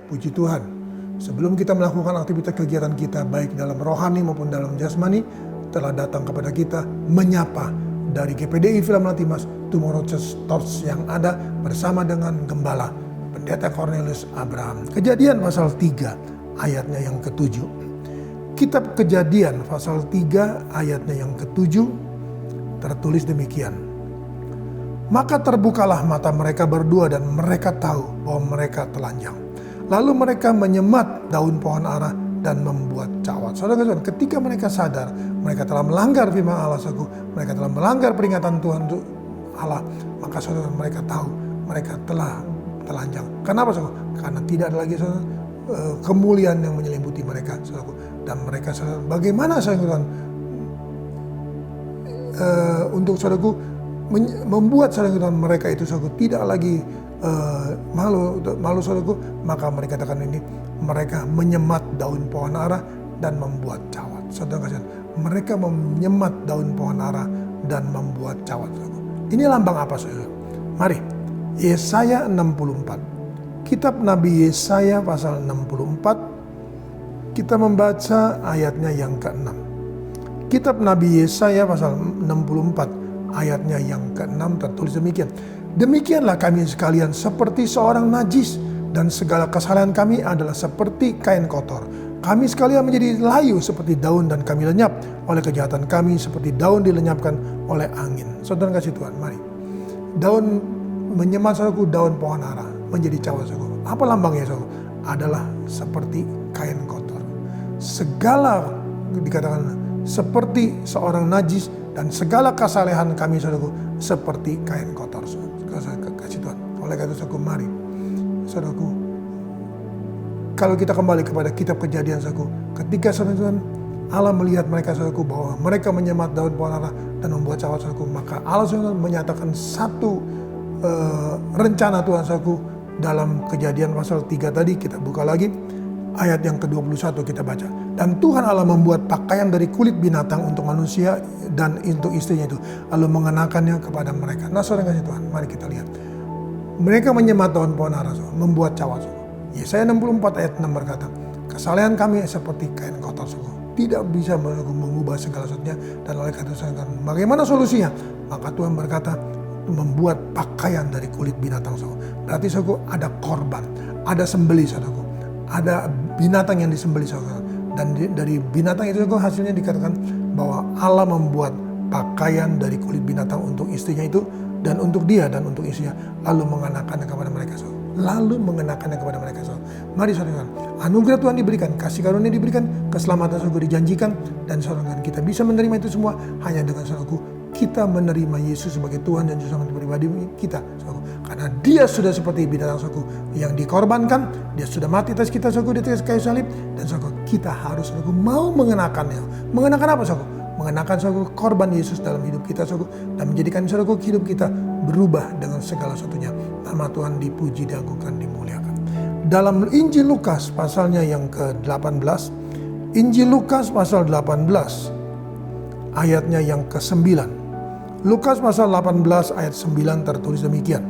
Puji Tuhan, sebelum kita melakukan aktivitas kegiatan kita baik dalam rohani maupun dalam jasmani, telah datang kepada kita menyapa dari GPDI Villa Melati Mas Tomorrow Church Talks yang ada bersama dengan Gembala Pendeta Cornelius Abraham. Kejadian pasal 3 ayatnya yang ke-7. Kitab Kejadian pasal 3 ayatnya yang ke-7 tertulis demikian. Maka terbukalah mata mereka berdua dan mereka tahu bahwa mereka telanjang. Lalu mereka menyemat daun pohon ara dan membuat cawat. Saudara-saudara, ketika mereka sadar mereka telah melanggar firman Allah, mereka telah melanggar peringatan Tuhan Allah, maka saudara mereka tahu mereka telah telanjang. Kenapa saudara? Karena tidak ada lagi saudara kemuliaan yang menyelimuti mereka, saudara. Dan mereka saudara, bagaimana saudara untuk saudaraku membuat saudara mereka itu saudara tidak lagi malu saudaraku, maka mereka katakan ini, mereka menyemat daun pohon ara dan membuat cawat. Saudara kasihan, mereka menyemat daun pohon ara dan membuat cawat. Saudara. Ini lambang apa saudara? Mari, Yesaya 64. Kitab Nabi Yesaya pasal 64, kita membaca ayatnya yang ke-6. Kitab Nabi Yesaya pasal 64 ayatnya yang ke-6 tertulis demikian. Demikianlah kami sekalian seperti seorang najis, dan segala kesalahan kami adalah seperti kain kotor. Kami sekalian menjadi layu seperti daun, dan kami lenyap oleh kejahatan kami seperti daun dilenyapkan oleh angin. Saudara kasih Tuhan, mari. Daun menyemat saudaraku, daun pohon ara menjadi cawat saudaraku. Apa lambangnya saudaraku? Adalah seperti kain kotor. Segala dikatakan seperti seorang najis, dan segala kesalehan kami saudaraku seperti kain kotor. Kasih Tuhan. Oleh karena itu saudaraku, mari saudaraku, kalau kita kembali kepada kitab Kejadian saudaraku, ketika saudaraku Allah melihat mereka saudaraku bahwa mereka menyemat daun pohon ara dan membuat cawat saudaraku, maka Allah saudaraku menyatakan satu rencana Tuhan saudaraku dalam Kejadian pasal 3 tadi. Kita buka lagi ayat yang ke-21, kita baca. Dan Tuhan Allah membuat pakaian dari kulit binatang untuk manusia dan untuk istrinya itu, lalu mengenakannya kepada mereka. Nah saudara kasih Tuhan, mari kita lihat. Mereka menyemat daun pohon ara, membuat cawat. Yesaya 64 ayat 6 berkata, kesalahan kami seperti kain kotor, tidak bisa mengubah segala sesuatunya. Dan oleh karena itu, bagaimana solusinya? Maka Tuhan berkata, membuat pakaian dari kulit binatang. Berarti ada korban, ada sembelih, ada binatang yang disembelih. Dan dari binatang itu hasilnya dikatakan bahwa Allah membuat pakaian dari kulit binatang untuk istrinya itu, dan untuk dia dan untuk istrinya, lalu mengenakannya kepada mereka. Mari saudara, anugerah Tuhan diberikan, kasih karunia diberikan, keselamatan dijanjikan, dan saudara kita bisa menerima itu semua hanya dengan saudaraku kita menerima Yesus sebagai Tuhan dan Juru Selamat pribadi kita, saudaraku. Karena dia sudah seperti binatang saudaraku yang dikorbankan, dia sudah mati atas kita saudaraku di atas kayu salib, dan saudaraku kita harus saudaraku mau mengenakannya. Mengenakan apa saudaraku? Mengenakan saudaraku korban Yesus dalam hidup kita saudaraku, dan menjadikan saudaraku hidup kita berubah dengan segala sesuatunya. Nama Tuhan dipuji, diagungkan, dimuliakan. Dalam Injil Lukas pasalnya yang ke-18, Injil Lukas pasal 18 ayatnya yang ke-9. Lukas pasal 18 ayat 9 tertulis demikian.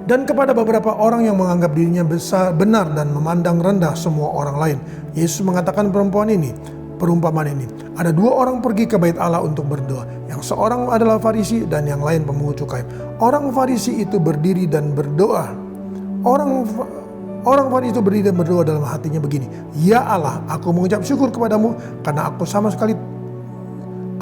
Dan kepada beberapa orang yang menganggap dirinya benar dan memandang rendah semua orang lain, Yesus mengatakan perumpamaan ini. Ada dua orang pergi ke bait Allah untuk berdoa. Yang seorang adalah Farisi dan yang lain pemungut cukai. Orang Farisi itu berdiri dan berdoa. Orang Farisi itu berdiri dan berdoa dalam hatinya begini, ya Allah, aku mengucap syukur kepadamu karena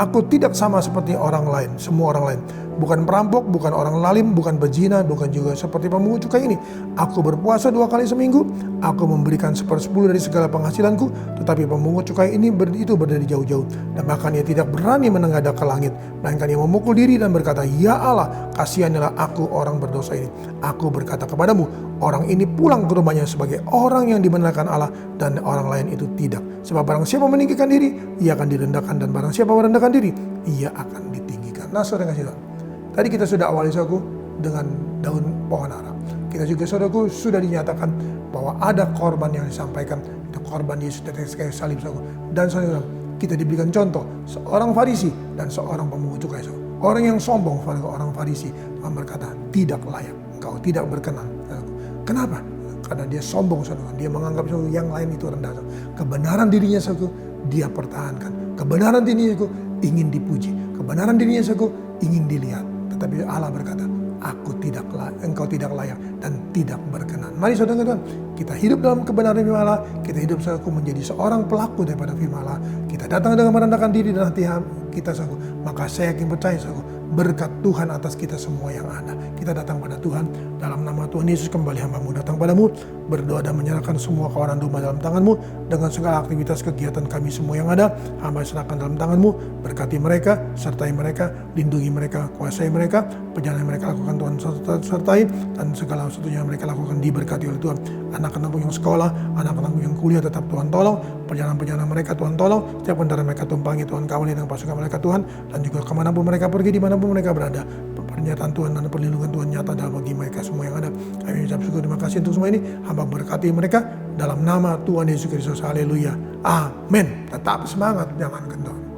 aku tidak sama seperti orang lain, semua orang lain. Bukan perampok, bukan orang lalim, bukan pezina, bukan juga seperti pemungut cukai ini. Aku berpuasa 2 kali seminggu, aku memberikan 1/10 dari segala penghasilanku. Tetapi pemungut cukai ini itu berdiri jauh-jauh, dan bahkan ia tidak berani menengadah ke langit, melainkan ia memukul diri dan berkata, ya Allah, kasihanilah aku orang berdosa ini. Aku berkata kepadamu, orang ini pulang ke rumahnya sebagai orang yang dibenarkan Allah, dan orang lain itu tidak. Sebab barang siapa meninggikan diri, ia akan direndahkan, dan barang siapa merendahkan diri, ia akan ditinggikan. Nah saudara kasih Tuhan, tadi kita sudah awali saudaraku dengan daun pohon ara. Kita juga saudaraku sudah dinyatakan bahwa ada korban yang disampaikan, itu korban Yesus dari kayu salib saudaraku. Dan saudara, kita diberikan contoh seorang Farisi dan seorang pemungut cukai. Orang yang sombong, orang Farisi, Tuhan berkata tidak layak, engkau tidak berkenan. Kenapa? karena dia sombong saudara. Dia menganggap yang lain itu rendah. Kebenaran dirinya saudara dia pertahankan. Kebenaran dirinya saudara ingin dipuji. Kebenaran dirinya saudara ingin dilihat. Tetapi Allah berkata, engkau tidak layak dan tidak berkenan. Mari saudara, kita hidup dalam kebenaran firman Allah. Kita hidup saudara menjadi seorang pelaku daripada firman Allah. Kita datang dengan merendahkan diri dan hati kita saudara. Maka saya yakin percaya saudara, berkat Tuhan atas kita semua yang ada. Kita datang pada Tuhan dalam nama Tuhan Yesus, kembali hamba-Mu datang padamu, berdoa dan menyerahkan semua kawanan domba dalam tangan-Mu. Dengan segala aktivitas kegiatan kami semua yang ada, hamba serahkan dalam tangan-Mu. Berkati mereka, sertai mereka, lindungi mereka, kuasai mereka, perjalanan mereka lakukan Tuhan sertai, dan segala sesuatu yang mereka lakukan diberkati oleh Tuhan. Anak-anakku yang sekolah, anak-anakku yang kuliah tetap Tuhan tolong, perjalanan-perjalanan mereka Tuhan tolong, setiap kendaraan mereka tumpangi Tuhan kawali dengan pasukan mereka Tuhan, dan juga kemanapun mereka pergi, dimanapun mereka berada, pernyataan Tuhan dan perlindungan Tuhan nyata dalam bagi mereka semua yang ada. Kami ucap syukur, terima kasih untuk semua ini. Hamba berkati mereka dalam nama Tuhan Yesus Kristus. Haleluya. Amin. Tetap semangat, jangan kendor.